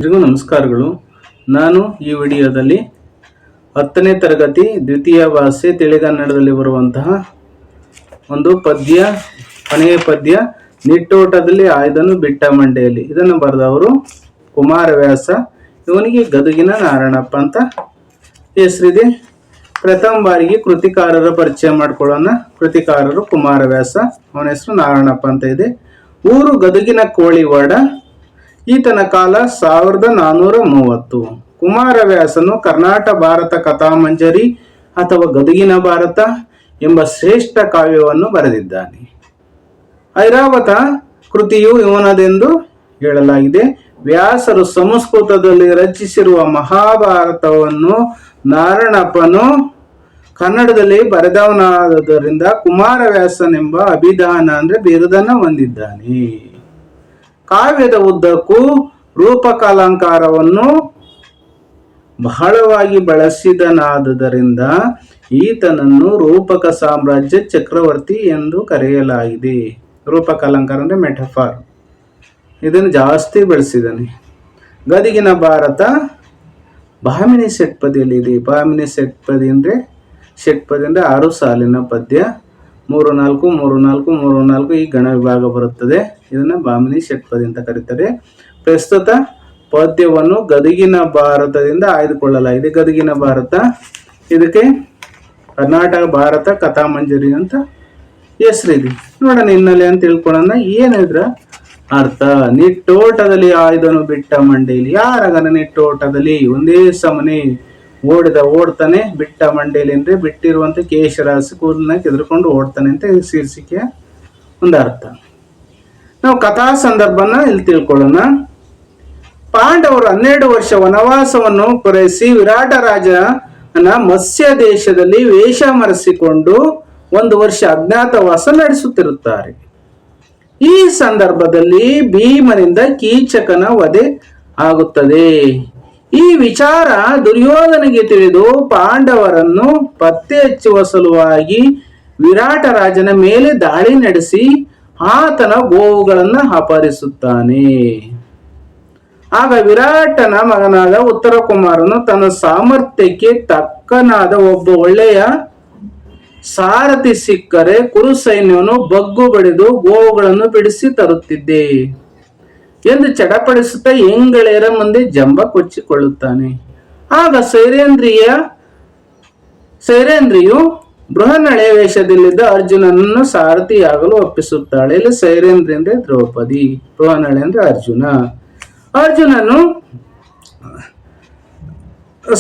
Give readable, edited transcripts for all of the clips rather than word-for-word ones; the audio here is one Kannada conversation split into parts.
ಎಲ್ರಿಗೂ ನಮಸ್ಕಾರಗಳು. ನಾನು ಈ ವಿಡಿಯೋದಲ್ಲಿ 10ನೇ ತರಗತಿ ದ್ವಿತೀಯ ಭಾಷೆ ತಿಳಿಗನ್ನಡದಲ್ಲಿ ಬರುವಂತಹ ಒಂದು ಪದ್ಯ, ಕೊನೆಯ ಪದ್ಯ, ನಿಟ್ಟೋಟದಲ್ಲಿ ಆಯ್ದನು ಬಿಟ್ಟ ಮಂಡೆಯಲ್ಲಿ. ಇದನ್ನು ಬರೆದವರು ಕುಮಾರವ್ಯಾಸ. ಇವನಿಗೆ ಗದುಗಿನ ನಾರಾಯಣಪ್ಪ ಅಂತ ಹೆಸರಿದೆ. ಪ್ರಥಮ ಬಾರಿಗೆ ಕೃತಿಕಾರರ ಪರಿಚಯ ಮಾಡ್ಕೊಳ್ಳೋಣ. ಕೃತಿಕಾರರು ಕುಮಾರವ್ಯಾಸ, ಅವನ ಹೆಸರು ನಾರಾಯಣಪ್ಪ ಅಂತ ಇದೆ. ಊರು ಗದುಗಿನ ಕೋಳಿವಾಡ. ಈತನ ಕಾಲ 1430. ಕುಮಾರವ್ಯಾಸನು ಕರ್ನಾಟಕ ಭಾರತ ಕಥಾಮಂಜರಿ ಅಥವಾ ಗದುಗಿನ ಭಾರತ ಎಂಬ ಶ್ರೇಷ್ಠ ಕಾವ್ಯವನ್ನು ಬರೆದಿದ್ದಾನೆ. ಐರಾವತ ಕೃತಿಯು ಇವನದೆಂದು ಹೇಳಲಾಗಿದೆ. ವ್ಯಾಸರು ಸಂಸ್ಕೃತದಲ್ಲಿ ರಚಿಸಿರುವ ಮಹಾಭಾರತವನ್ನು ನಾರಾಯಣಪ್ಪನು ಕನ್ನಡದಲ್ಲಿ ಬರೆದವನಾದ್ದರಿಂದ ಕುಮಾರವ್ಯಾಸನೆಂಬ ಅಭಿಧಾನ ಅಂದ್ರೆ ಬಿರುದನ್ನು ಹೊಂದಿದ್ದಾನೆ. ಕಾವ್ಯದ ಉದ್ದಕ್ಕೂ ರೂಪಕಾಲಂಕಾರವನ್ನು ಬಹಳವಾಗಿ ಬಳಸಿದನಾದುದರಿಂದ ಈತನನ್ನು ರೂಪಕ ಸಾಮ್ರಾಜ್ಯ ಚಕ್ರವರ್ತಿ ಎಂದು ಕರೆಯಲಾಗಿದೆ. ರೂಪಕಾಲಂಕಾರ ಅಂದ್ರೆ ಮೆಟಫಾರ್, ಇದನ್ನು ಜಾಸ್ತಿ ಬಳಸಿದ್ದಾನೆ. ಗದುಗಿನ ಭಾರತ ಭಾಮಿನಿ ಷಟ್ಪದಿಯಲ್ಲಿ ಇದೆ. ಭಾಮಿನಿ ಷಟ್ಪದಿ ಅಂದ್ರೆ 6 ಸಾಲಿನ ಪದ್ಯ, 3-4 3-4 3-4 ಈ ಗಣ ವಿಭಾಗ ಬರುತ್ತದೆ. ಇದನ್ನ ಭಾಮಿನಿ ಷಟ್ಪದಿ ಅಂತ ಕರೀತಾರೆ. ಪ್ರಸ್ತುತ ಪದ್ಯವನ್ನು ಗದುಗಿನ ಭಾರತದಿಂದ ಆಯ್ದುಕೊಳ್ಳಲಾಗಿದೆ. ಗದುಗಿನ ಭಾರತ, ಇದಕ್ಕೆ ಕರ್ನಾಟಕ ಭಾರತ ಕಥಾಮಂಜರಿ ಅಂತ ಹೆಸರಿದೆ. ನೋಡೋಣ ಹಿನ್ನೆಲೆ ಅಂತ ತಿಳ್ಕೊಳ್ಳೋಣ. ಏನಿದ್ರ ಅರ್ಥ? ನಿಟ್ಟೋಟದಲ್ಲಿ ಆಯ್ದನು ಬಿಟ್ಟ ಮಂಡೇಲಿ. ಯಾರಾಗನ ನಿಟ್ಟೋಟದಲ್ಲಿ ಒಂದೇ ಸಮನೆ ಓಡ್ತಾನೆ. ಬಿಟ್ಟ ಮಂಡೇಲಿ ಅಂದ್ರೆ ಬಿಟ್ಟಿರುವಂತ ಕೇಶರಾಶಿ ಕೂದಲನ್ನ ಕೆದರ್ಕೊಂಡು ಓಡ್ತಾನೆ ಅಂತ ಶೀರ್ಷಿಕೆಯ ಒಂದು ಅರ್ಥ. ನಾವು ಕಥಾ ಸಂದರ್ಭನ ಇಲ್ಲಿ ತಿಳ್ಕೊಳ್ಳೋಣ. ಪಾಂಡವರು 12 ವರ್ಷ ವನವಾಸವನ್ನು ಪೂರೈಸಿ ವಿರಾಟ ರಾಜನ ಮತ್ಸ್ಯ ದೇಶದಲ್ಲಿ ವೇಷ ಮರೆಸಿಕೊಂಡು 1 ವರ್ಷ ಅಜ್ಞಾತವಾಸ ನಡೆಸುತ್ತಿರುತ್ತಾರೆ. ಈ ಸಂದರ್ಭದಲ್ಲಿ ಭೀಮನಿಂದ ಕೀಚಕನ ವಧೆ ಆಗುತ್ತದೆ. ಈ ವಿಚಾರ ದುರ್ಯೋಧನಿಗೆ ತಿಳಿದು ಪಾಂಡವರನ್ನು ಪತ್ತೆ ಹಚ್ಚುವ ಸಲುವಾಗಿ ವಿರಾಟ ರಾಜನ ಮೇಲೆ ದಾಳಿ ನಡೆಸಿ ಆತನ ಗೋವುಗಳನ್ನು ಅಪಹರಿಸುತ್ತಾನೆ. ಆಗ ವಿರಾಟನ ಮಗನಾದ ಉತ್ತರ ಕುಮಾರನು ತನ್ನ ಸಾಮರ್ಥ್ಯಕ್ಕೆ ತಕ್ಕನಾದ ಒಬ್ಬ ಒಳ್ಳೆಯ ಸಾರಥಿ ಸಿಕ್ಕರೆ ಕುರು ಸೈನ್ಯವನ್ನು ಬಗ್ಗು ಬಡಿದು ಗೋವುಗಳನ್ನು ಬಿಡಿಸಿ ತರುತ್ತಿದ್ದೆ ಎಂದು ಚಡಪಡಿಸುತ್ತಾ ಎಂಗಳೆಯರ ಮುಂದೆ ಜಂಬ ಕೊಚ್ಚಿಕೊಳ್ಳುತ್ತಾನೆ. ಆಗ ಸೈರೇಂದ್ರಿಯು ಬೃಹನ್ನಳೆಯ ವೇಷದಲ್ಲಿದ್ದ ಅರ್ಜುನನನ್ನು ಸಾರಥಿಯಾಗಲು ಒಪ್ಪಿಸುತ್ತಾಳೆ. ಇಲ್ಲಿ ಸೈರೇಂದ್ರಿ ಅಂದ್ರೆ ದ್ರೌಪದಿ, ಬೃಹನ್ನಳೆ ಅಂದ್ರೆ ಅರ್ಜುನ. ಅರ್ಜುನನು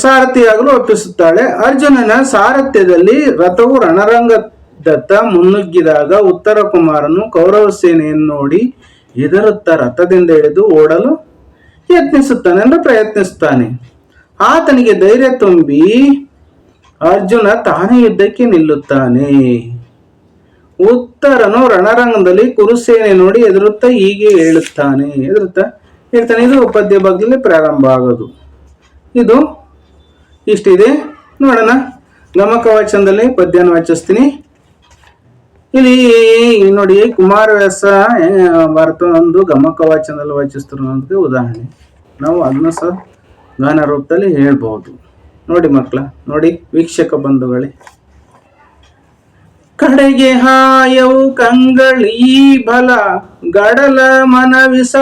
ಸಾರಥಿಯಾಗಲು ಒಪ್ಪಿಸುತ್ತಾಳೆ. ಅರ್ಜುನನ ಸಾರಥ್ಯದಲ್ಲಿ ರಥವು ರಣರಂಗದತ್ತ ಮುನ್ನುಗ್ಗಿದಾಗ ಉತ್ತರ ಕುಮಾರನು ಕೌರವ ಸೇನೆಯನ್ನು ನೋಡಿ ಹೆದರುತ್ತಾ ರಥದಿಂದ ಇಳಿದು ಓಡಲು ಯತ್ನಿಸುತ್ತಾನೆ ಅಂದ್ರೆ ಪ್ರಯತ್ನಿಸುತ್ತಾನೆ. ಆತನಿಗೆ ಧೈರ್ಯ ತುಂಬಿ ಅರ್ಜುನ ತಾನೇ ಯುದ್ಧಕ್ಕೆ ನಿಲ್ಲುತ್ತಾನೆ. ಉತ್ತರನು ರಣರಂಗದಲ್ಲಿ ಕುರುಸೇನೆ ನೋಡಿ ಹೆದರುತ್ತಾ ಹೀಗೆ ಹೇಳ್ತಾನೆ. ಇದು ಪದ್ಯ ಭಾಗದಲ್ಲಿ ಪ್ರಾರಂಭ ಆಗೋದು. ಇದು ಇಷ್ಟಿದೆ. ನೋಡೋಣ, ಗಮಕ ವಾಚನದಲ್ಲಿ ಪದ್ಯನ ವಾಚಿಸ್ತೀನಿ. ಇಲ್ಲಿ ನೋಡಿ, ಕುಮಾರವ್ಯಾಸ ಭಾರತ ಒಂದು ಗಮಕ ವಾಚನದಲ್ಲಿ ವಾಚಿಸ್ತಿರೋದಕ್ಕೆ ಉದಾಹರಣೆ. ನಾವು ಅದನ್ನ ಸಹ ಗಾನ ರೂಪದಲ್ಲಿ ಹೇಳ್ಬಹುದು. ನೋಡಿ ಮಕ್ಕಳ, ನೋಡಿ ವೀಕ್ಷಕ ಬಂಧುಗಳೇ. ಕಡೆಗೆ ಹಾಯವು ಕಂಗಳೀ ಬಲ ಗಡಲ ಮನವಿಸಾಡಲಾರದು.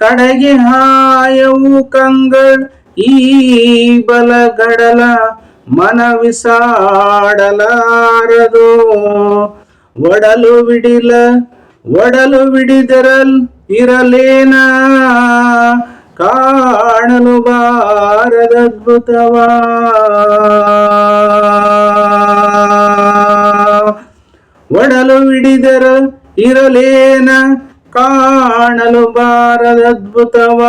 ಕಡೆಗೆ ಹಾಯವು ಕಂಗಳ್ ಈ ಬಲ ಗಡಲ ಮನವಿಸಾಡಲಾರದು. ಒಡಲು ಬಿಡಿದರಲ್ ಇರಲೇನ ಕಾಣಲು ಬಾರದದ್ಭುತವ. ಒಡಲು ಬಿಡಿದರ ಇರಲೇನ ಕಾಣಲು ಬಾರದದ್ಭುತವ.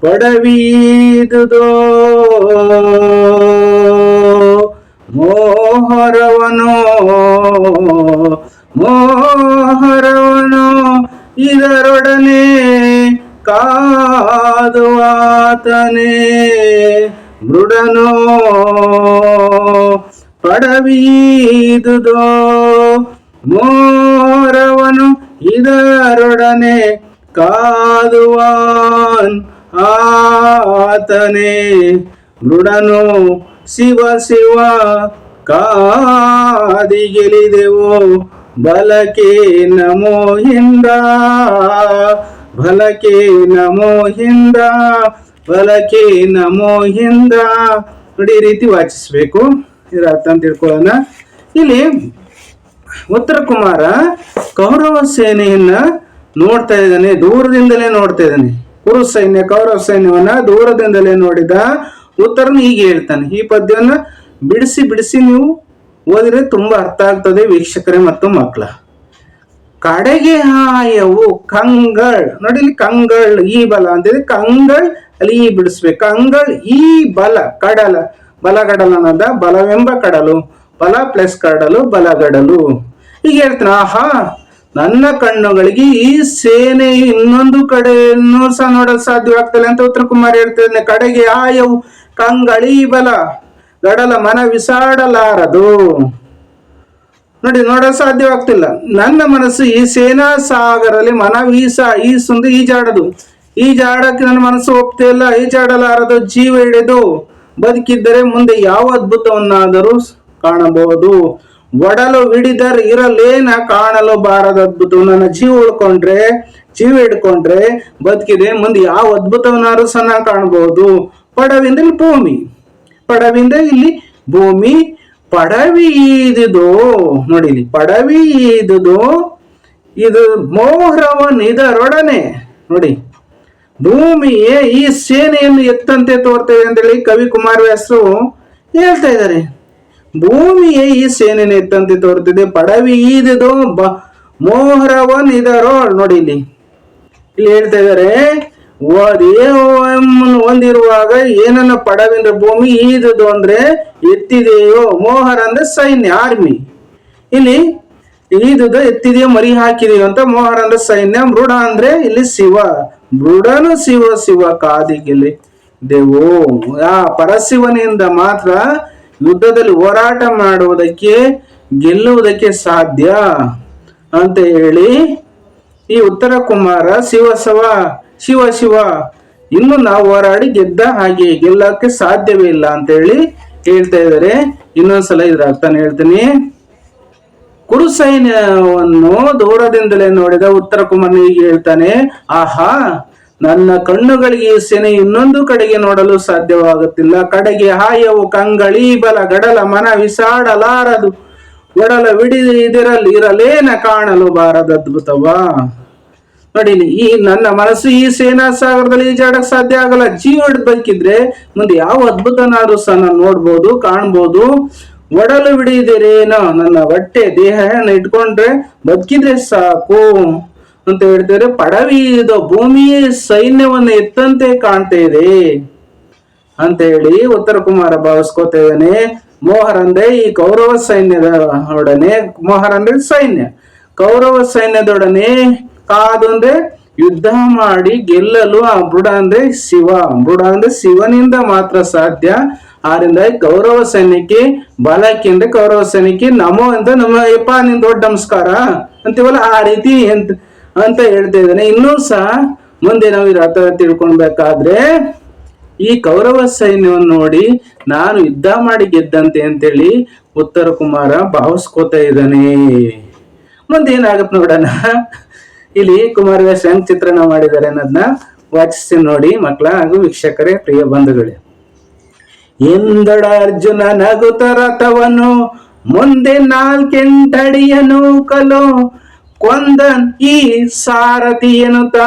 ಪಡವೀದುದೋ ಮೋಹರವನೋ ಇದರೊಡನೆ ಕಾದುವಾತನೇ ಮೃಡನೋ. ಪಡವೀದುದೋ ಮೋರವನು ಇದರೊಡನೆ ಕಾದುವಾನ್ ಆತನೇ ಮೃಡನು ಶಿವ ಶಿವ ಕಾದಿಗೆಲಿದೆವು ಬಲಕೆ ನಮೋ ಹಿಂದ ಬಲಕೆ ನಮೋ ಹಿಂದ ಬಲಕೆ ನಮೋ ಹಿಂದ ನೋಡಿ ಈ ರೀತಿ ವಾಚಿಸ್ಬೇಕು. ಇದರ ಅರ್ಥ ಅಂತ ತಿಳ್ಕೊಳ್ಳೋಣ. ಇಲ್ಲಿ ಉತ್ತರ ಕುಮಾರ ಕೌರವ ಸೇನೆಯನ್ನ ನೋಡ್ತಾ ಇದ್ದಾನೆ, ದೂರದಿಂದಲೇ ನೋಡ್ತಾ ಇದ್ದಾನೆ. ಕುರು ಸೈನ್ಯ ಕೌರವ ಸೈನ್ಯವನ್ನ ದೂರದಿಂದಲೇ ನೋಡಿದ ಉತ್ತರನು ಹೀಗೆ ಹೇಳ್ತಾನೆ. ಈ ಪದ್ಯವನ್ನ ಬಿಡಿಸಿ ಬಿಡಿಸಿ ನೀವು ಓದಿದ್ರೆ ತುಂಬಾ ಅರ್ಥ ಆಗ್ತದೆ ವೀಕ್ಷಕರೇ ಮತ್ತು ಮಕ್ಕಳ. ಕಡೆಗೆ ಹಾಯವು ಕಂಗಳ್ ನೋಡಿ, ಇಲ್ಲಿ ಕಂಗಳ್ ಈ ಬಲ ಅಂತಿದೆ, ಕಂಗಳ್ ಅಲ್ಲಿ ಈ ಬಿಡಿಸ್ಬೇಕು. ಕಂಗಳ್ ಈ ಬಲ ಕಡಲ ಬಲಗಡಲ ಅನ್ನೋದ ಬಲವೆಂಬ ಕಡಲು, ಬಲ ಪ್ಲಸ್ ಕಡಲು ಬಲಗಡಲು. ಈಗ ಹೇಳ್ತಾನೆ, ಆಹಾ ನನ್ನ ಕಣ್ಣುಗಳಿಗೆ ಈ ಸೇನೆ ಇನ್ನೊಂದು ಕಡೆಯನ್ನು ಸಹ ನೋಡಲು ಸಾಧ್ಯವಾಗ್ತದೆ ಅಂತ ಉತ್ತರ ಕುಮಾರ್ ಹೇಳ್ತಿದ್ದಾನೆ. ಕಡೆಗೆ ಆಯವು ಕಂಗಳೀ ಬಲ ಗಡಲ ಮನ ವಿಸಾಡಲಾರದು. ನೋಡಿ, ನೋಡಲು ಸಾಧ್ಯವಾಗ್ತಿಲ್ಲ. ನನ್ನ ಮನಸ್ಸು ಈ ಸೇನಾ ಸಾಗರಲ್ಲಿ ಮನ ಈಸೊಂದು ಈಜಾಡದು. ಈಜಾಡಕ್ಕೆ ನನ್ನ ಮನಸ್ಸು ಒಪ್ತೇ ಇಲ್ಲ, ಈಜಾಡಲಾರದು. ಜೀವ ಹಿಡಿದು ಬದುಕಿದ್ದರೆ ಮುಂದೆ ಯಾವ ಅದ್ಭುತವನ್ನಾದರೂ ಕಾಣಬಹುದು. ಒಡಲು ಹಿಡಿದರ್ ಇರಲೇನ ಕಾಣಲು ಬಾರದ ಅದ್ಭುತ. ನನ್ನ ಜೀವ ಉಳ್ಕೊಂಡ್ರೆ, ಜೀವ ಹಿಡ್ಕೊಂಡ್ರೆ ಬದುಕಿದೆ, ಮುಂದೆ ಯಾವ ಅದ್ಭುತವನ್ನಾದ್ರೂ ಸಹ ಕಾಣಬಹುದು. ಪಡವಿಂದ ಇಲ್ಲಿ ಭೂಮಿ, ಪಡವಿಂದ ಇಲ್ಲಿ ಭೂಮಿ. ಪಡವಿ ಈದುದು ನೋಡಿ, ಇಲ್ಲಿ ಪಡವಿ ಈದುದು ಇದು ಮೋಹರವನಿದರೊಡನೆ ನೋಡಿ, ಭೂಮಿಯೇ ಈ ಸೇನೆಯನ್ನು ಎತ್ತಂತೆ ತೋರ್ತದೆ ಅಂತೇಳಿ ಕವಿ ಕುಮಾರವ್ಯಾಸರು ಹೇಳ್ತಾ ಇದ್ದಾರೆ. ಭೂಮಿಯೇ ಈ ಸೇನೆಯನ್ನು ಎತ್ತಂತೆ ತೋರ್ತಿದೆ. ಪಡವಿ ಈದುದು ಮೋಹರವನಿದರೋ ನೋಡಿ, ಇಲ್ಲಿ ಹೇಳ್ತಾ ಇದ್ದಾರೆ. ಹೊಂದಿರುವಾಗ ಏನನ್ನ ಪಡವಿಂದ್ರ ಭೂಮಿ ಈದುದು ಅಂದ್ರೆ ಎತ್ತಿದೆಯೋ, ಮೋಹರ ಅಂದ್ರೆ ಸೈನ್ಯ ಆರ್ಮಿ. ಇಲ್ಲಿ ಈದುದು ಎತ್ತಿದೆಯೋ ಮರಿ ಹಾಕಿದೆಯೋ ಅಂತ, ಮೋಹರ ಅಂದ್ರೆ ಸೈನ್ಯ, ಮೃಡ ಅಂದ್ರೆ ಇಲ್ಲಿ ಶಿವ. ಮೃಡನು ಶಿವ ಶಿವ ಕಾದಿಗೆಲಿ ದೇವು. ಆ ಪರಶಿವನಿಂದ ಮಾತ್ರ ಯುದ್ಧದಲ್ಲಿ ಹೋರಾಟ ಮಾಡುವುದಕ್ಕೆ ಗೆಲ್ಲುವುದಕ್ಕೆ ಸಾಧ್ಯ ಅಂತ ಹೇಳಿ ಈ ಉತ್ತರ ಕುಮಾರ ಶಿವ ಶಿವ ಶಿವ ಇನ್ನು ನಾವು ಹೋರಾಡಿ ಗೆದ್ದ ಹಾಗೆ ಗೆಲ್ಲಕ್ಕೆ ಸಾಧ್ಯವೇ ಇಲ್ಲ ಅಂತ ಹೇಳಿ ಹೇಳ್ತಾ ಇದ್ದಾರೆ. ಇನ್ನೊಂದ್ಸಲ ಇದ್ರ ಅರ್ಥನ ಹೇಳ್ತೀನಿ. ಕುರು ಸೈನ್ಯವನ್ನು ದೂರದಿಂದಲೇ ನೋಡಿದ ಉತ್ತರ ಕುಮಾರ್ ಹೀಗೆ ಹೇಳ್ತಾನೆ, ಆಹಾ ನನ್ನ ಕಣ್ಣುಗಳಿಗೆ ಈ ಸೇನೆ ಇನ್ನೊಂದು ಕಡೆಗೆ ನೋಡಲು ಸಾಧ್ಯವಾಗುತ್ತಿಲ್ಲ. ಕಡೆಗೆ ಹಾಯವು ಕಂಗಳೀ ಬಲ ಗಡಲ ಮನ ವಿಸಾಡಲಾರದು. ಒಡಲ ಇದರಲ್ಲಿ ಇರಲೇನ ಕಾಣಲು ಬಾರದ ಅದ್ಭುತವಾ. ನೋಡಿ, ಈ ನನ್ನ ಮನಸ್ಸು ಈ ಸೇನಾ ಸಾಗರದಲ್ಲಿ ಈಜಾಡಕ್ ಸಾಧ್ಯ ಆಗಲ್ಲ. ಜೀವ ಹಿಡಿದು ಬದುಕಿದ್ರೆ ಮುಂದೆ ಯಾವ ಅದ್ಭುತನಾದ್ರೂ ಸಹ ನಾನು ನೋಡ್ಬೋದು, ಕಾಣ್ಬೋದು. ಒಡಲು ಬಿಡಿದಿರೇನೋ, ನನ್ನ ಹೊಟ್ಟೆ ದೇಹ ಇಟ್ಕೊಂಡ್ರೆ ಬದುಕಿದ್ರೆ ಸಾಕು ಅಂತ ಹೇಳ್ತಿದ್ರೆ. ಪಡವಿ ಇದು ಭೂಮಿಯ ಸೈನ್ಯವನ್ನು ಎತ್ತಂತೆ ಕಾಣ್ತಾ ಇದೆ ಅಂತ ಹೇಳಿ ಉತ್ತರ ಕುಮಾರ ಭಾವಿಸ್ಕೋತಾ ಇದ್ದಾನೆ. ಮೋಹರ ಅಂದ್ರೆ ಈ ಕೌರವ ಸೈನ್ಯದ ಒಡನೆ, ಮೋಹರ ಅಂದ್ರೆ ಸೈನ್ಯ, ಕೌರವ ಸೈನ್ಯದೊಡನೆ ಕಾದು ಅಂದ್ರೆ ಯುದ್ಧ ಮಾಡಿ ಗೆಲ್ಲಲು. ಆ ಮೃಡ ಅಂದ್ರೆ ಶಿವ, ಮೃಡ ಅಂದ್ರೆ ಶಿವನಿಂದ ಮಾತ್ರ ಸಾಧ್ಯ. ಆದ್ರಿಂದ ಕೌರವ ಸೈನ್ಯಕ್ಕೆ ಬಲಕ್ಕೆ ಅಂದ್ರೆ ಕೌರವ ಸೈನ್ಯಕ್ಕೆ ನಮೋ ಅಂತ ನಮ್ಮ ಯಪ್ಪ ನಿನ್ ದೊಡ್ಡ ನಮಸ್ಕಾರ ಅಂತೀವಲ್ಲ, ಆ ರೀತಿ ಅಂತ ಹೇಳ್ತಾ ಇದ್ದಾನೆ. ಇನ್ನೂ ಸಹ ಮುಂದೆ ನಾವು ಈ ಅರ್ಥ ತಿಳ್ಕೊಳ್ಬೇಕಾದ್ರೆ, ಈ ಕೌರವ ಸೈನ್ಯವನ್ನು ನೋಡಿ ನಾನು ಯುದ್ಧ ಮಾಡಿ ಗೆದ್ದಂತೆ ಅಂತೇಳಿ ಉತ್ತರ ಕುಮಾರ ಭಾವಿಸ್ಕೋತಾ ಇದ್ದಾನೆ. ಮುಂದೆ ಏನಾಗತ್ತೆ ನೋಡೋಣ. ಇಲ್ಲಿ ಕುಮಾರವ್ಯಾಸ ಹೆಂಗ್ ಚಿತ್ರಣ ಮಾಡಿದ್ದಾರೆ ಅನ್ನೋದನ್ನ ವಾಚಿಸಿ ನೋಡಿ ಮಕ್ಕಳ ಹಾಗೂ ವೀಕ್ಷಕರೇ, ಪ್ರಿಯ ಬಂಧುಗಳೇ. ಎಂದಡ ಅರ್ಜುನ ನಗುತ ರಥವನು ಮುಂದೆ ನಾಲ್ಕೆಂಟಡಿಯನು ಕಲು ಕೊಂದನ್ ಈ ಸಾರಥಿಯನುತ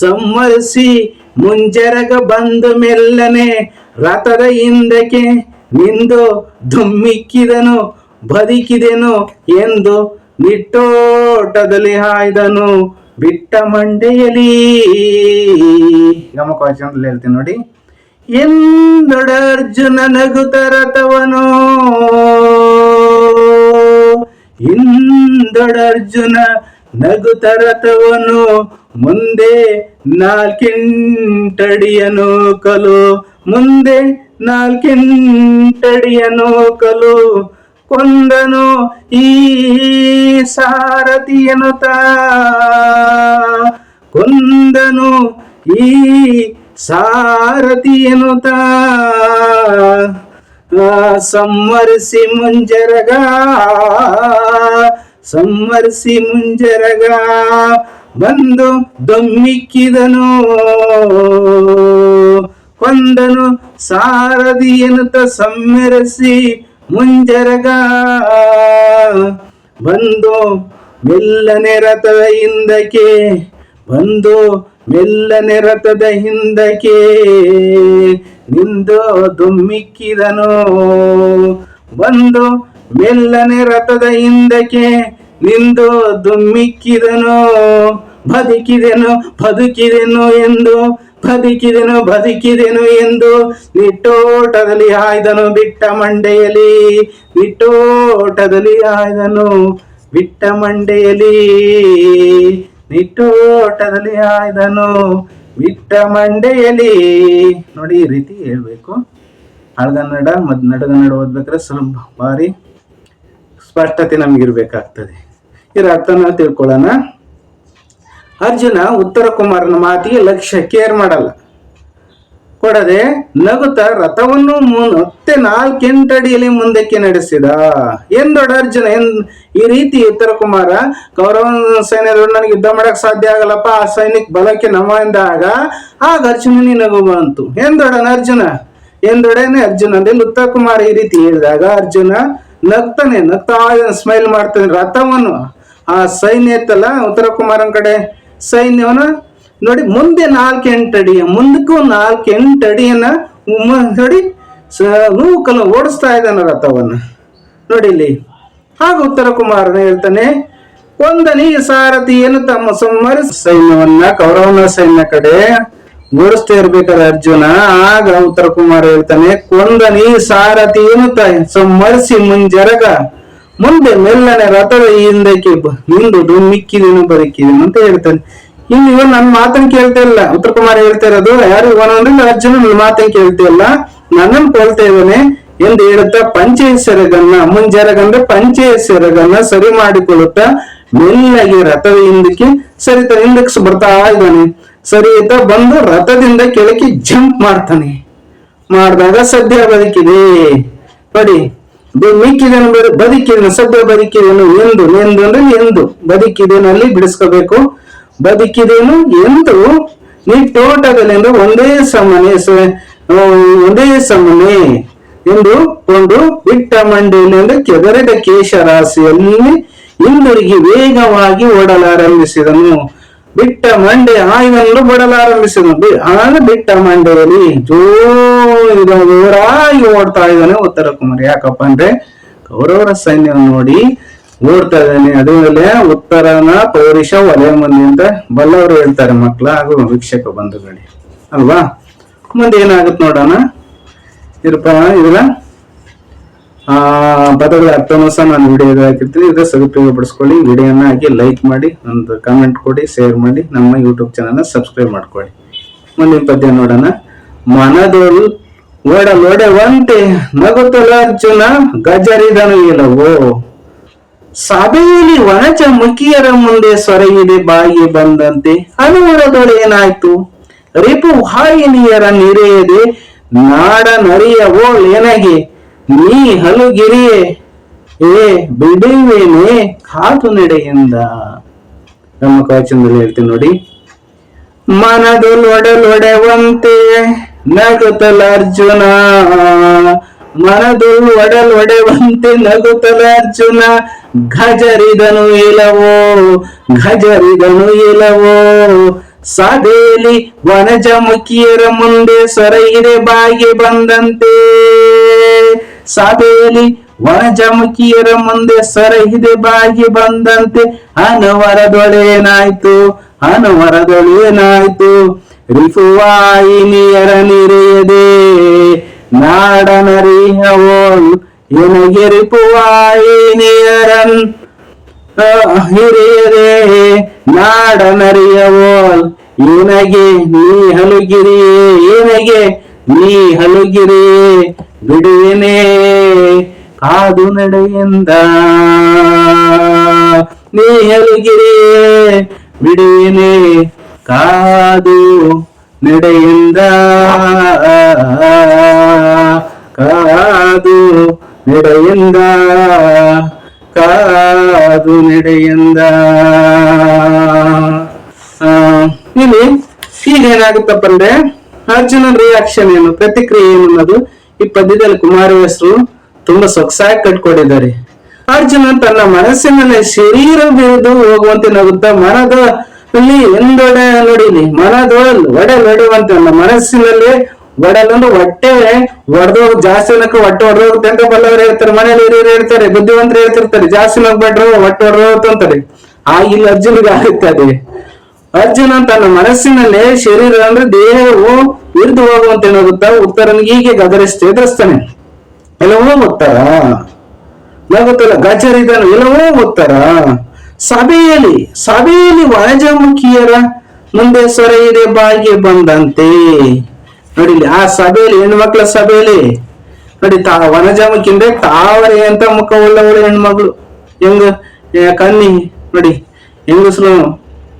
ಸಮ್ಮರಿಸಿ ಮುಂಜರಗ ಬಂದು ಮೆಲ್ಲನೆ ರಥದ ಹಿಂದಕ್ಕೆ ನಿಂದು ಧುಮ್ಮಿಕ್ಕಿದನು ಬದುಕಿದೆನು ಎಂದು ನಿಟ್ಟೋಟದಲ್ಲಿ ಹಾಯ್ದನು ಬಿಟ್ಟ ಮಂಡೆಯಲಿ. ಗಮಕವಾಚಿ ಅಂತ ಹೇಳ್ತೀನಿ ನೋಡಿ. ಎಂದೊಡ ಅರ್ಜುನ ನಗುತ ರಥವನು, ಇಂದೊಡ ಅರ್ಜುನ ನಗುತ ರಥವನು ಮುಂದೆ ನಾಲ್ಕೆಂಟಡಿಯನು ಕಲು, ಮುಂದೆ ನಾಲ್ಕೆಂಟಡಿಯನು ಕಲು ಕೊಂದನು ಈ ಸಾರಥಿಯನುತ, ಕೊಂದನು ಈ ಸಾರಥಿಯನುತ, ಸಂವರಿಸಿ ಮುಂಜರಗ, ಸಂವರಿಸಿ ಮುಂಜರಗ ಬಂದು ದೊಮ್ಮಿಕ್ಕಿದನು, ಕೊಂದನು ಸಾರಥಿ ಎನ್ನುತ್ತ ಸಮ್ಮೆರಸಿ ಮುಂಜರಗ ಬಂದು ಮೆಲ್ಲನೆ ರಥದ ಹಿಂದಕ್ಕೆ, ಬಂದು ಮೆಲ್ಲನೆ ರಥದ ಹಿಂದಕ್ಕೆ ನಿಂದು ದುಮ್ಮಿಕ್ಕಿದನು, ಬಂದು ಮೆಲ್ಲನೆ ರಥದ ಹಿಂದಕ್ಕೆ ನಿಂದು ದುಮ್ಮಿಕ್ಕಿದನು. ಬದುಕಿದೆನು ಬದುಕಿದೆನು ಎಂದು, ಬದುಕಿದೆನು ಬದುಕಿದೆನು ಎಂದು ನಿಟ್ಟೋಟದಲ್ಲಿ ಆಯ್ದನು ಬಿಟ್ಟ ಮಂಡೆಯಲಿ, ನಿಟ್ಟೋಟದಲ್ಲಿ ಆಯ್ದನು ಬಿಟ್ಟ ಮಂಡೆಯಲಿ, ನಿಟ್ಟೋಟದಲ್ಲಿ ಆಯ್ದನು ಬಿಟ್ಟ ಮಂಡೆಯಲಿ. ನೋಡಿ, ಈ ರೀತಿ ಹೇಳ್ಬೇಕು. ಹಳಗನ್ನಡ ನಡುಗನ್ನಡ ಓದ್ಬೇಕಾದ್ರೆ ಸ್ವಲ್ಪ ಭಾರಿ ಸ್ಪಷ್ಟತೆ ನಮಗಿರ್ಬೇಕಾಗ್ತದೆ. ಇದರ ಅರ್ಥನ ತಿಳ್ಕೊಳ್ಳೋಣ. ಅರ್ಜುನ ಉತ್ತರ ಕುಮಾರನ ಮಾತಿಗೆ ಲಕ್ಷ್ಯ ಕೇರ್ ಮಾಡಲ್ಲ, ಕೊಡದೆ ನಗುತ್ತ ರಥವನ್ನು ಮತ್ತೆ 4 ಅಡಿಯಲ್ಲಿ ಮುಂದಕ್ಕೆ ನಡೆಸಿದ. ಎಂದೊಡ ಅರ್ಜುನ, ಈ ರೀತಿ ಉತ್ತರ ಕುಮಾರ ಕೌರವ ಸೈನ್ಯದೊಡ ನನಗೆ ಯುದ್ಧ ಮಾಡಕ್ ಸಾಧ್ಯ ಆಗಲ್ಲಪ್ಪ, ಆ ಸೈನಿಕ ಬಲಕ್ಕೆ ನಮ ಎಂದಾಗ ಆಗ ಅರ್ಜುನನಿ ನಗು ಬಂತು. ಎಂದೊಡನ ಅರ್ಜುನ, ಎಂದೊಡನೆ ಅರ್ಜುನ ಅಂದ್ರೆ ಉತ್ತರ ಕುಮಾರ ಈ ರೀತಿ ಹೇಳಿದಾಗ ಅರ್ಜುನ ನಗ್ತಾನೆ, ನಗ್ತಾ ಸ್ಮೈಲ್ ಮಾಡ್ತಾನೆ. ರಥವನ್ನು ಆ ಸೈನ್ಯ ಇತ್ತಲ್ಲ ಉತ್ತರ ಕುಮಾರನ ಕಡೆ ಸೈನ್ಯವನ್ನ ನೋಡಿ, ಮುಂದೆ 4 ಅಡಿ, ಮುಂದಕ್ಕೂ 4 ಅಡಿಯನ್ನ ನೋಡಿ ನೂಕಲು ಓಡಿಸ್ತಾ ಇದ್ದಾನ ರಥವನ್ನ. ನೋಡಿ ಇಲ್ಲಿ ಹಾಗ ಉತ್ತರ ಕುಮಾರನ ಹೇಳ್ತಾನೆ, ಕೊಂದನಿ ಸಾರಥಿಯನ್ನು ತಮ್ಮ ಸಂಹರಿಸಿ ಸೈನ್ಯವನ್ನ ಕೌರವನ ಸೈನ್ಯ ಕಡೆ ಓಡಿಸ್ತಾ ಇರ್ಬೇಕಾದ್ರೆ ಅರ್ಜುನ, ಆಗ ಉತ್ತರ ಕುಮಾರ ಹೇಳ್ತಾನೆ, ಕೊಂದನಿ ಸಾರಥಿಯನ್ನು ಸಂಹರಿಸಿ ಮುಂಜರಗ ಮುಂದೆ ಮೆಲ್ಲನೆ ರಥದ ಹಿಂದಕ್ಕೆ ನಿಂದು ಮಿಕ್ಕಿದೇನು ಬದುಕಿದೇನು ಅಂತ ಹೇಳ್ತಾನೆ. ಇಲ್ಲಿ ಇವನ್ ನನ್ನ ಮಾತನ್ನು ಕೇಳ್ತಾ ಇಲ್ಲ, ಉತ್ತರ ಕುಮಾರ ಹೇಳ್ತಾ ಇರೋದು ಯಾರು ಇವನು ಅಂದ್ರೆ ಅರ್ಜುನ ನನ್ನ ಮಾತನ್ನು ಕೇಳ್ತಾ ಇಲ್ಲ, ನನ್ನನ್ನು ಕೊಳ್ತಾ ಇದ್ದಾನೆ ಎಂದು ಹೇಳುತ್ತಾ ಪಂಚೆಯ ಸೆರಗನ್ನ, ಮುಂಜರಗಂದ್ರೆ ಪಂಚೆಯ ಸೆರಗನ್ನ ಸರಿ ಮಾಡಿಕೊಳ್ಳುತ್ತಾ ಮೆಲ್ಲಗೆ ರಥದ ಹಿಂದಕ್ಕೆ ಹಿಂದಕ್ಕೆ ಬರ್ತಾ ಇದ್ದಾನೆ. ಸರಿಯುತ್ತ ಬಂದು ರಥದಿಂದ ಕೆಳಕ್ಕೆ ಜಂಪ್ ಮಾಡ್ತಾನೆ. ಮಾಡಿದಾಗ ಸದ್ಯ ಬದುಕಿದೆ. ನೋಡಿ, ಮಿಕ್ಕಿದೇನು ಬದುಕಿದೇನು, ಸದ್ಯ ಬದುಕಿದೇನು ಎಂದು, ಎಂದು ಅಂದ್ರೆ ಎಂದು ಬದುಕಿದೇನು ಅಲ್ಲಿ ಬಿಡಿಸ್ಕೋಬೇಕು. ಬದುಕಿದೇನು ಎಂದು ನೀ ತೋಟದಲ್ಲಿ ಅಂದ್ರೆ ಒಂದೇ ಸಮನೆ ಎಂದು ಕೊಂಡು ಬಿಟ್ಟ ಮಂಡೆಯಲ್ಲಿ ಅಂದ್ರೆ ಕೆದರಿದ ಕೇಶರಾಶಿಯಲ್ಲಿ ಹಿಂದಿರುಗಿ ವೇಗವಾಗಿ ಓಡಲಾರಂಭಿಸಿದನು. ಬಿಟ್ಟ ಮಂಡೆ ಆಯ್ದನ್ನು ಬಿಡಲಾರಂಭಿಸಿದನು. ಆಗ ಬಿಟ್ಟ ಮಂಡೆಯಲ್ಲಿ ಜೋರಾಗಿ ಓಡ್ತಾ ಇದ್ದಾನೆ ಉತ್ತರ ಕುಮಾರ. ಯಾಕಪ್ಪ ಅಂದ್ರೆ ಕೌರವರ ಸೈನ್ಯವನ್ನು ನೋಡಿ ಓಡ್ತಾ ಇದ್ದಾನೆ. ಅದೇ ಉತ್ತರನ ಪೌರುಷ ವಲಯ ಮಂದಿ ಅಂತ ಬಲ್ಲವರು ಹೇಳ್ತಾರೆ ಮಕ್ಕಳ ಹಾಗೂ ವೀಕ್ಷಕ ಬಂಧುಗಳೇ ಅಲ್ವಾ. ಮುಂದೆ ಏನಾಗುತ್ತೆ ನೋಡೋಣ. ಇದರ ಪದಗಳ ಅರ್ಥವನ್ನು ಸಹ ನಾನು ವಿಡಿಯೋ ಹಾಕಿರ್ತೀನಿ. ಇದ್ರ ಸದುಪಯೋಗ ಪಡಿಸ್ಕೊಳ್ಳಿ. ವಿಡಿಯೋನ ಹಾಕಿ ಲೈಕ್ ಮಾಡಿ, ಒಂದು ಕಮೆಂಟ್ ಕೊಡಿ, ಶೇರ್ ಮಾಡಿ, ನಮ್ಮ ಯೂಟ್ಯೂಬ್ ಚಾನಲ್ನ ಸಬ್ಸ್ಕ್ರೈಬ್ ಮಾಡ್ಕೊಳ್ಳಿ. ಮುಂದಿನ ಪದ್ಯ ನೋಡೋಣ. ಮನದೊಳು ಒಡಲೊಡೆವಂತೆ ನಗುತ್ತಲ ಅರ್ಜುನ ಗಜರಿದನು ಇಲ್ಲವೋ, ಸಭೆಯಲ್ಲಿ ವನಜ ಮುಖಿಯರ ಮುಂದೆ ಸೊರೆಯಿದೆ ಬಾಯಿ ಬಂದಂತೆ ಅನುವರದೊಳೇನಾಯ್ತು, ರಿಪು ವಾಹಿನಿಯರ ನಿರೆಯದೆ ನಾಡ ನರಿಯವೋ ಏನಗೆ ನೀ ಹಲುಗಿರಿಯೇ ಏ ಬಿಡುವೇನೆ ಕಾತು ನಡೆಯಿಂದ. ನಮ್ಮ ಕಾಚಂದಲ್ಲಿ ಹೇಳ್ತೀನಿ ನೋಡಿ. ಮನದೊಳೊಡೆವಂತೆ ನಗುತ್ತಲ ಅರ್ಜುನ, ಮನದೊಳೊಡೆವಂತೆ ನಗುತ್ತಲ ಅರ್ಜುನ ಗಜರಿದನು ಇಲ್ಲವೋ, ಗಜರಿದನು ಇಲ್ಲವೋ, ಸಭೆಯಲ್ಲಿ ವನಜ ಮುಖಿಯರ ಮುಂದೆ ಸೊರೆಯಿದೆ ಬಾಗಿ ಬಂದಂತೆ, ಸಭೆಯಲ್ಲಿ ವನಜ ಮುಖಿಯರ ಮುಂದೆ ಸೊರೆಯಿದೆ ಬಾಗಿ ಬಂದಂತೆ ಅನವರದೊಳೇನಾಯ್ತು, ಅನವರದೊಳೇನಾಯ್ತು, ರಿಪುವಾಹಿನಿಯರ ನಿರೆಯದೆ ನಾಡ ನರಿಯವೋಳು ಎನಗೆ ರಿಪುವಾಹಿನಿಯರನ್ ಹಿರಿಯದೆ ನಾಡ ನರಿಯವೋಲ್ ಏನಗೆ ನೀ ಹಲುಗಿರಿಯೇ, ಏನಗೆ ನೀ ಹಲುಗಿರಿಯೇ ಬಿಡುವೆನೆ ಕಾದು ನಡೆಯಿಂದ ನೀ ಹಲುಗಿರಿ ಬಿಡುವಿನೇ ಕಾದು ನಡೆಯಿಂದ ಕಾದು ನಡೆಯಿಂದ ಕಾದು ನಡೆಯಿಂದ. ಇಲ್ಲಿ ಈಗ ಏನಾಗುತ್ತಪ್ಪ ಅಂದ್ರೆ ಅರ್ಜುನನ ರಿಯಾಕ್ಷನ್ ಏನು, ಪ್ರತಿಕ್ರಿಯೆ ಏನು ಅನ್ನೋದು ಈ ಪದ್ಯದಲ್ಲಿ ಕುಮಾರವ್ಯಾಸರು ತುಂಬಾ ಸೊಗಸಾಗಿ ಕಟ್ಕೊಂಡಿದ್ದಾರೆ. ಅರ್ಜುನ ತನ್ನ ಮನಸ್ಸಿನಲ್ಲಿ ಶರೀರ ಬಿರಿದು ಹೋಗುವಂತೆ ನಗುತ್ತಾ ಮನದ ಇಲ್ಲಿ ಎಂದೊಡೆ ನುಡಿಲಿ ಮನದೊಳಲ್ ಒಡೆಯುವಂತೆ ನನ್ನ ಮನಸ್ಸಿನಲ್ಲಿ ಒಡಲಂದು ಹೊಟ್ಟೆ ಒಡೆದೋಗ ಜಾಸ್ತಿ ಹೊಟ್ಟೆ ಹೊಡೆದೋಗುತ್ತೆ ಅಂತ ಬಲ್ಲವರು ಹೇಳ್ತಾರೆ, ಮನೇಲಿ ಹಿರಿಯರು ಹೇಳ್ತಾರೆ, ಬುದ್ಧಿವಂತರು ಹೇಳ್ತಿರ್ತಾರೆ, ಜಾಸ್ತಿ ನಗ್ಬೇಡ್ರು ಹೊಟ್ಟೆ ಹೊಡೆದೋಗುತ್ತೆ ಅಂತಾರೆ. ಇಲ್ಲಿ ಅರ್ಜುನಿಗೆ ಆಗುತ್ತದೆ. ಅರ್ಜುನ ತನ್ನ ಮನಸ್ಸಿನಲ್ಲೇ ಶರೀರ ಅಂದ್ರೆ ದೇಹವು ವಿರುದ್ಧ ಹೋಗುವಂತೆ ನಗುತ್ತಾ ಉತ್ತರನಿಗೆ ಹೀಗೆ ಎದುರಿಸ್ತಾನೆ. ಎಲ್ಲವೂ ಉತ್ತರ ನಗುತ್ತಲ್ಲ, ಗಜರಿದನು ಎಲ್ಲವೂ ಉತ್ತರ. ಸಭೆಯಲ್ಲಿ ವನಜಮುಖಿಯರ ಮುಂದೆ ಸೊರೆಯಿದೆ ಬಾಯಿಗೆ ಬಂದಂತೆ. ನೋಡಿಲಿ ಆ ಸಭೆಯಲ್ಲಿ, ಹೆಣ್ಮಕ್ಳ ಸಭೆಯಲ್ಲಿ ನೋಡಿ, ವನಜಮುಖಿ ಅಂದ್ರೆ ತಾವರೆ ಅಂತ ಮುಖವುಳ್ಳವಳು ಹೆಣ್ಮಗಳು. ಕನ್ನಿ ನೋಡಿ, ಹೆಂಗಸರು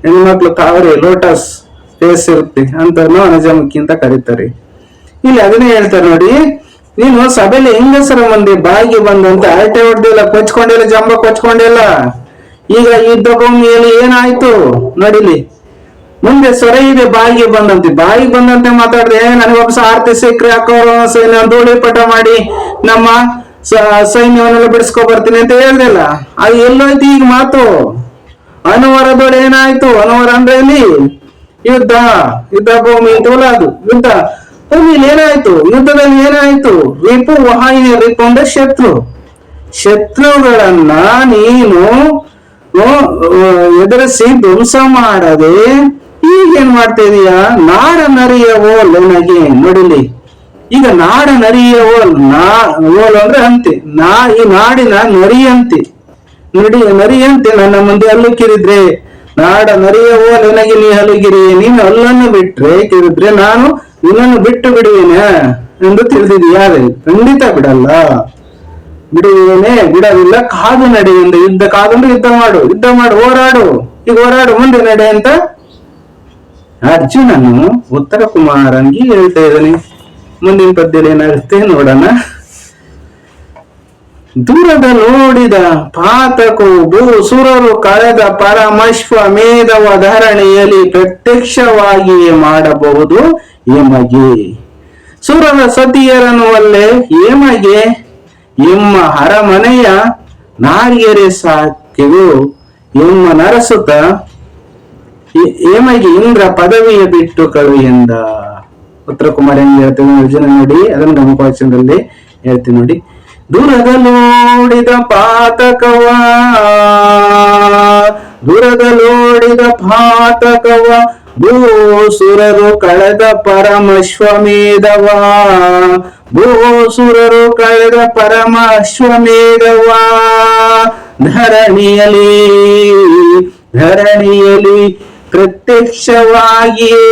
ಹೆಣ್ಮಕ್ಳು ತಾವರೆ ಲೋಟಸ್ ಫೇಸ್ ಇರುತ್ತೆ ಅಂತ ವನಜಮುಖಿ ಅಂತ ಕರೀತಾರೆ. ಇಲ್ಲಿ ಅದನ್ನೇ ಹೇಳ್ತಾರೆ ನೋಡಿ, ನೀನು ಸಭೆಯಲ್ಲಿ ಹೆಂಗಸರ ಮಂದಿ ಬಾಯಿಗೆ ಬಂದಂತೆ ಅರಟೆ ಹೊಡೆದಿಲ್ಲ, ಕೊಚ್ಕೊಂಡಿಲ್ಲ, ಜಂಬ ಕೊಚ್ಕೊಂಡಿಲ್ಲ. ಈಗ ಯುದ್ಧ ಭೂಮಿಯಲ್ಲಿ ಏನಾಯ್ತು ನೋಡಿಲಿ, ಮುಂದೆ ಸೊರೆ ಇದೆ ಬಾಯಿಗೆ ಬಂದಂತೆ ಮಾತಾಡಿದ್ರೆ ನನಗೊಬ್ಬ ಆರ್ತಿ ಸಿಕ್ಕ್ರೆ ಹಾಕೋರು ಸೈನ್ಯ ಧೂಳಿ ಪಟ ಮಾಡಿ ನಮ್ಮ ಸೈನ್ಯವನ್ನೆಲ್ಲ ಬಿಡಿಸ್ಕೊ ಬರ್ತೀನಿ ಅಂತ ಹೇಳ್ದಿಲ್ಲ. ಅದು ಎಲ್ಲೋಯ್ತು ಈಗ ಮಾತು. ಅನುವರದೊಳೆ ಏನಾಯ್ತು, ಅನುವರ ಅಂದ್ರೆ ಇಲ್ಲಿ ಯುದ್ಧ ಭೂಮಿ ಅಂತವಲ್ಲ, ಅದು ಯುದ್ಧ ಭೂಮಿಲಿ ಏನಾಯ್ತು, ಯುದ್ಧದಲ್ಲಿ ಏನಾಯ್ತು, ರಿಪು ವಾಹಿನಿ, ರಿಪು ಅಂದ್ರೆ ಶತ್ರುಗಳನ್ನ ನೀನು ಎದುರಿಸಿ ಧ್ವಂಸ ಮಾಡದೆ ಈಗೇನ್ ಮಾಡ್ತಾ ಇದೀಯ, ನಾಡ ನರಿಯವೋ ನನಗೆ ನೋಡಿಲಿ. ಈಗ ನಾಡ ನರಿಯವೋ ಓಲ್ ಅಂದ್ರೆ ಅಂತೆ, ಈ ನಾಡಿನ ನರಿಯಂತೆ ನರಿಯಂತೆ ನನ್ನ ಮುಂದೆ ಹಲ್ಲು ಕಿರಿದ್ರೆ, ನಾಡ ನರಿಯವೋ ನನಗೆ ನೀ ಹಲುಗಿರಿ, ನೀನು ಹಲ್ಲನ್ನು ಬಿಟ್ರೆ ಕಿರಿದ್ರೆ ನಾನು ನಿನ್ನನ್ನು ಬಿಟ್ಟು ಬಿಡುವೇನೆ ಎಂದು ತಿಳಿದಿದೀಯ. ಖಂಡಿತ ಬಿಡುವೇನೆ, ಬಿಡೋದಿಲ್ಲ. ಕಾದು ನಡೆಯಿಂದ ಕಾದಂದ್ರೆ ಯುದ್ಧ ಮಾಡು, ಹೋರಾಡು, ಈಗ ಹೋರಾಡು, ಮುಂದೆ ನಡೆ ಅಂತ ಅರ್ಜುನನು ಉತ್ತರ ಕುಮಾರನಿಗೆ ಹೇಳ್ತಾ ಇದ್ದಾನೆ. ಮುಂದಿನ ಪದ್ಯದಲ್ಲಿ ಏನಾಗುತ್ತೆ ನೋಡೋಣ. ದೂರದ ನೋಡಿದ ಪಾತಕೋ ಸುರರು ಕಳೆದ ಪರಮಶ್ವ ಮೇಧವ ಧರಣಿಯಲ್ಲಿ ಪ್ರತ್ಯಕ್ಷವಾಗಿಯೇ ಮಾಡಬಹುದು ಎಮಗೆ. ಸುರರ ಸತಿಯರನ್ನು ಅಲ್ಲೇ ಏಮಗೆ ಎಮ್ಮ ಅರಮನೆಯ ನಾರಿಯರೇ ಸಾಕೆವು ಎಮ್ಮ ನರಸುತ್ತ ಏಮಗೆ ಇಂದ್ರ ಪದವಿಯ ಬಿಟ್ಟು ಕಳು ಎಂದ. ಉತ್ತರ ಕುಮಾರ ಹೆಂಗ್ ಹೇಳ್ತೇವೆ ಅರ್ಜುನ ನೋಡಿ, ಅದನ್ನು ಗಮಕವಚನದಲ್ಲಿ ಹೇಳ್ತೀನಿ ನೋಡಿ. ದೂರದಲ್ಲೋಡಿದ ಪಾತಕವ ಭೂಸುರರು ಕಳೆದ ಪರಮಶ್ವಮೇಧವ ಧರಣಿಯಲ್ಲಿ ಪ್ರತ್ಯಕ್ಷವಾಗಿಯೇ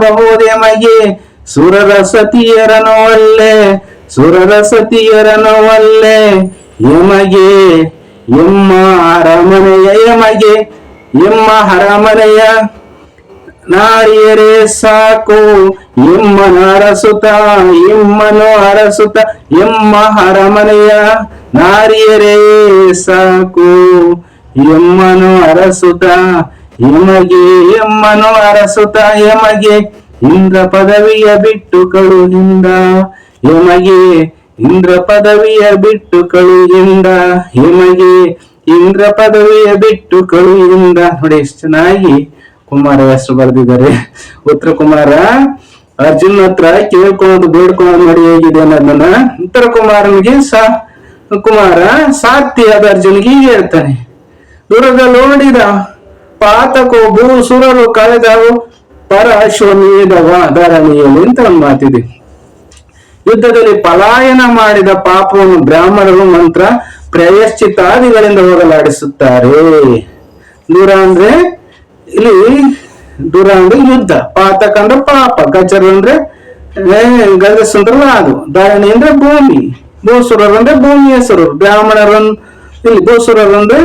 ಮಾಡಬಹುದೇ ಮಗೆ ಸುರರ ಸತಿಯರನು ಅಲ್ಲೇ ಎಮಗೆ ಎಮ್ಮ ಅರಮನೆಯ ನಾರಿಯರೇ ಸಾಕು ಎಮ್ಮನು ಅರಸುತ್ತ ಎಮ್ಮ ಅರಮನೆಯ ನಾರಿಯರೇ ಸಾಕು ಎಮ್ಮನು ಅರಸುತ್ತ ಎಮಗೆ ಇಂದ್ರ ಪದವಿಯ ಬಿಟ್ಟು ಕಳುಹಿಂದ ಇಂದ್ರ ಪದವಿಯ ಬಿಟ್ಟು ಕಳುಹಿಂದ. ನೋಡಿ ಎಷ್ಟು ಚೆನ್ನಾಗಿ ಕುಮಾರವ್ಯಾಸರು ಬರೆದಿದ್ದಾರೆ. ಉತ್ತರ ಕುಮಾರ ಅರ್ಜುನ ಹತ್ರ ಕೇಳ್ಕೊಳ್ಳೋದು ಬೇಡ್ಕೊಳ್ಳೋದು ನೋಡಿ ಹೇಗಿದೆ ಅನ್ನೋದನ್ನ ಉತ್ತರ ಕುಮಾರನಿಗೆ ಕುಮಾರ ಸಾತ್ಯದ ಅರ್ಜುನಿಗೆ ಹೀಗೆ ಹೇಳ್ತಾನೆ. ದೂರದಲ್ಲಿ ನೋಡಿದ ಪಾತಕೋ ಸುರರು ಕಳೆದವು ಪರಶ್ವಮೇಧವ ಧರಣಿಯಲ್ಲಿ ಅಂತ ಒಂದು ಮಾತಿದೆ. ಯುದ್ಧದಲ್ಲಿ ಪಲಾಯನ ಮಾಡಿದ ಪಾಪವನ್ನು ಬ್ರಾಹ್ಮಣರು ಮಂತ್ರ ಪ್ರಾಯಶ್ಚಿತ್ತಾದಿಗಳಿಂದ ಹೋಗಲಾಡಿಸುತ್ತಾರೆ. ದೂರ ಅಂದ್ರೆ ಇಲ್ಲಿ ದುರ ಅಂದ್ರೆ ಯುದ್ಧ, ಪಾತಕ ಅಂದ್ರೆ ಪಾಪ, ಗಜರ ಅಂದ್ರೆ ಗಜಸ್ ಅಂದ್ರಲ್ಲ ಅದು, ಧರಣಿ ಅಂದ್ರೆ ಭೂಮಿ, ಭೂಸುರರು ಅಂದ್ರೆ ಭೂಮಿ ಹೆಸರು, ಬ್ರಾಹ್ಮಣರನ್ ಇಲ್ಲಿ ಭೂಸುರರು ಅಂದ್ರೆ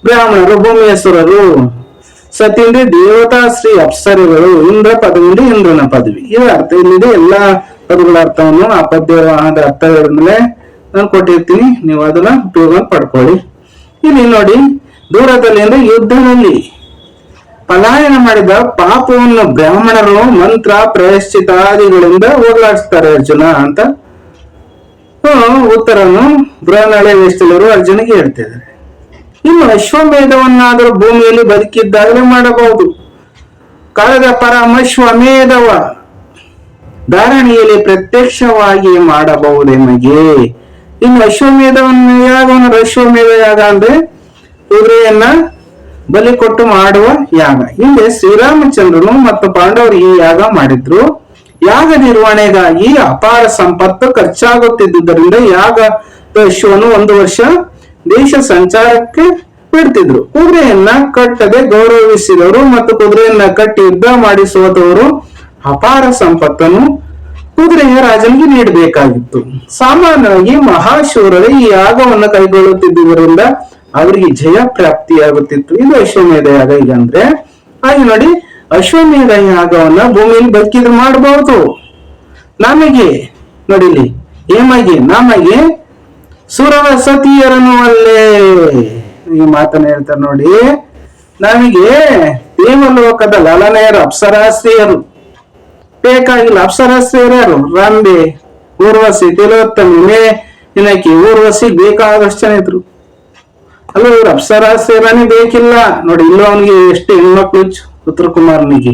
ಬ್ರಾಹ್ಮಣರು ಭೂಮಿ ಹೆಸರರು, ಸತಿ ಅಂದ್ರೆ ದೇವತಾ ಶ್ರೀ ಅಪ್ಸರಿಗಳು, ಇಂದ್ರ ಪದವಿ ಅಂದ್ರೆ ಇಂದ್ರನ ಪದವಿ. ಇದು ಅರ್ಥ ಇಲ್ಲಿದೆ. ಎಲ್ಲಾ ಪದಗಳ ಅರ್ಥವನ್ನು ಆ ಪದ್ಯದ ಅರ್ಥಗಳ ಮೇಲೆ ನಾನು ಕೊಟ್ಟಿರ್ತೀನಿ, ನೀವು ಅದನ್ನ ಉಪಯೋಗ ಪಡ್ಕೊಳ್ಳಿ. ಇಲ್ಲಿ ನೋಡಿ, ದೂರದಲ್ಲಿ ಅಂದ್ರೆ ಯುದ್ಧದಲ್ಲಿ ಪಲಾಯನ ಮಾಡಿದ ಪಾಪವನ್ನು ಬ್ರಾಹ್ಮಣರು ಮಂತ್ರ ಪ್ರಾಯಶ್ಚಿತಾದಿಗಳಿಂದ ಹೋಗಲಾಡಿಸ್ತಾರೆ ಅರ್ಜುನ ಅಂತ ಉತ್ತರನ್ನು ಬೃಹನ್ನಳೆ ವೇಷದವರು ಅರ್ಜುನಿಗೆ ಹೇಳ್ತಿದ್ದಾರೆ. ಇನ್ನು ಅಶ್ವಮೇಧವನ್ನಾದರೂ ಭೂಮಿಯಲ್ಲಿ ಬದುಕಿದ್ದಾಗಲೇ ಮಾಡಬಹುದು. ಕಳೆದ ಪರಮಶ್ವಮೇಧವ ಧಾರಣಿಯಲ್ಲಿ ಪ್ರತ್ಯಕ್ಷವಾಗಿ ಮಾಡಬಹುದೆಮಗೆ. ಇನ್ನು ಅಶ್ವಮೇಧವನ್ನು ಯಾಗವನ್ನು, ಅಶ್ವಮೇಧ ಯಾಗ ಅಂದ್ರೆ ಕುದುರೆಯನ್ನ ಬಲಿ ಕೊಟ್ಟು ಮಾಡುವ ಯಾಗ. ಹಿಂದೆ ಶ್ರೀರಾಮಚಂದ್ರನು ಮತ್ತು ಪಾಂಡವರು ಈ ಯಾಗ ಮಾಡಿದ್ರು. ಯಾಗ ನಿರ್ವಹಣೆಗಾಗಿ ಅಪಾರ ಸಂಪತ್ತು ಖರ್ಚಾಗುತ್ತಿದ್ದುದರಿಂದ ಯಾಗದ ಅಶ್ವನು 1 ವರ್ಷ ದೇಶ ಸಂಚಾರಕ್ಕೆ ಬಿಡ್ತಿದ್ರು. ಕುದುರೆಯನ್ನ ಕಟ್ಟದೆ ಗೌರವಿಸಿದವರು ಮತ್ತು ಕುದುರೆಯನ್ನ ಕಟ್ಟಿ ಯುದ್ಧ ಮಾಡಿಸುವವರು ಅಪಾರ ಸಂಪತ್ತನ್ನು ಕುದುರೆಯ ರಾಜನಿಗೆ ನೀಡಬೇಕಾಗಿತ್ತು. ಸಾಮಾನ್ಯವಾಗಿ ಮಹಾಶೂರರು ಈ ಯಾಗವನ್ನು ಕೈಗೊಳ್ಳುತ್ತಿದ್ದುದರಿಂದ ಅವರಿಗೆ ಜಯ ಪ್ರಾಪ್ತಿಯಾಗುತ್ತಿತ್ತು. ಇದು ಅಶ್ವಮೇಧ ಯಾಗ. ಈಗ ಅಂದ್ರೆ ಹಾಗೆ ನೋಡಿ, ಅಶ್ವಮೇಧ ಯಾಗವನ್ನ ಭೂಮಿಯಲ್ಲಿ ಬದುಕಿದ್ರೆ ಮಾಡಬಹುದು. ನಮಗೆ ನೋಡಿಲಿ, ಏಮಗೆ ನಮಗೆ ಸುರವ ಸತಿಯರನ್ನು ಅಲ್ಲೇ ಈ ಮಾತನ್ನ ಹೇಳ್ತಾರೆ ನೋಡಿ. ನಮಗೆ ದೇವಲೋಕದ ಲಲನೆಯರು ಅಪ್ಸರಾಸ್ತ್ರೀಯರು ಬೇಕಾಗಿಲ್ಲ. ಅಪ್ಸರಾಸ್ತ್ರೀಯರು ಯಾರು? ರಂಬೆ, ಊರ್ವಶಿ, ತಿಲೋತ್ತಮಿ, ಮೇನಕಿ, ಊರ್ವಶಿ ಬೇಕಾದಷ್ಟು ಜನ ಇದ್ರು ಅಲ್ಲ. ಇವ್ರು ಅಪ್ಸರಾಸ್ತ್ರೀಯರನೇ ಬೇಕಿಲ್ಲ ನೋಡಿ. ಇಲ್ಲೂ ಅವನಿಗೆ ಎಷ್ಟು ಹೆಣ್ಮಕ್ಳು ಉತ್ತರ ಕುಮಾರನಿಗೆ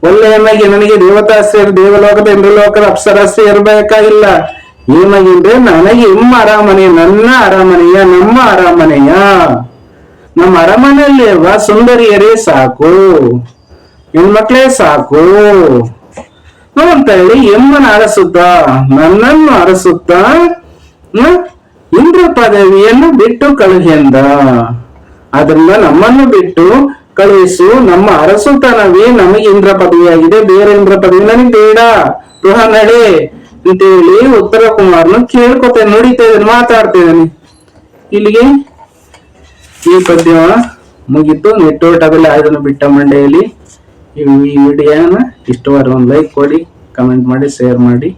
ಒಳ್ಳೆ ಏನಾಗಿ ನನಗೆ ದೇವತಾಸ್ತ್ರೀಯರು, ದೇವಲೋಕದ ಇಂದ್ರಲೋಕದ ಅಪ್ಸರಾಸ್ತ್ರೀಯರು ಬೇಕಾಗಿಲ್ಲ. ಏನಾಗಿದೆ, ನನಗೆ ನಿಮ್ಮ ಅರಮನೆ, ನನ್ನ ಅರಮನೆಯ, ನಮ್ಮ ಅರಮನೆಯ, ನಮ್ಮ ಅರಮನೆಯಲ್ಲಿ ಸುಂದರಿಯರೇ ಸಾಕು, ಹೆಣ್ಮಕ್ಳೇ ಸಾಕು ಅಂತ ಹೇಳಿ ಎಮ್ಮನ ಅರಸುತ್ತ, ನನ್ನನ್ನು ಅರಸುತ್ತ ಇಂದ್ರ ಪದವಿಯನ್ನು ಬಿಟ್ಟು ಕಳುಹಿಂದ. ಆದ್ರಿಂದ ನಮ್ಮನ್ನು ಬಿಟ್ಟು ಕಳುಹಿಸು, ನಮ್ಮ ಅರಸುತನವೇ ನಮಗೆ ಇಂದ್ರ ಪದವಿಯಾಗಿದೆ, ಬೇರೆ ಇಂದ್ರ ಪದವಿ ನನಗೆ ಬೇಡ, ನಡೆ ಅಂತೇಳಿ ಉತ್ತರ ಕುಮಾರನು ಕೇಳ್ಕೊತೇನೆ, ನುಡಿತಾ ಇದ್ದಾನೆ, ಮಾತಾಡ್ತಾ ಇದ್ದಾನೆ. ಇಲ್ಲಿಗೆ ಈ ಪದ್ಯ ಮುಗಿತು. ನೆಟ್ಟೋಟದಲ್ಲಿ ಆಯ್ದನ್ನು ಬಿಟ್ಟ ಮಂಡೆಯಲ್ಲಿ ಈ ವಿಡಿಯೋನ ಇಷ್ಟವಾದ ಒಂದು ಲೈಕ್ ಕೊಡಿ, ಕಮೆಂಟ್ ಮಾಡಿ, ಶೇರ್ ಮಾಡಿ,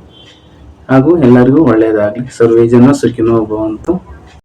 ಹಾಗೂ ಎಲ್ಲರಿಗೂ ಒಳ್ಳೆಯದಾಗಲಿ. ಸರ್ವೇ ಜನ ಸುಖಿನೋ ಭವಂತು.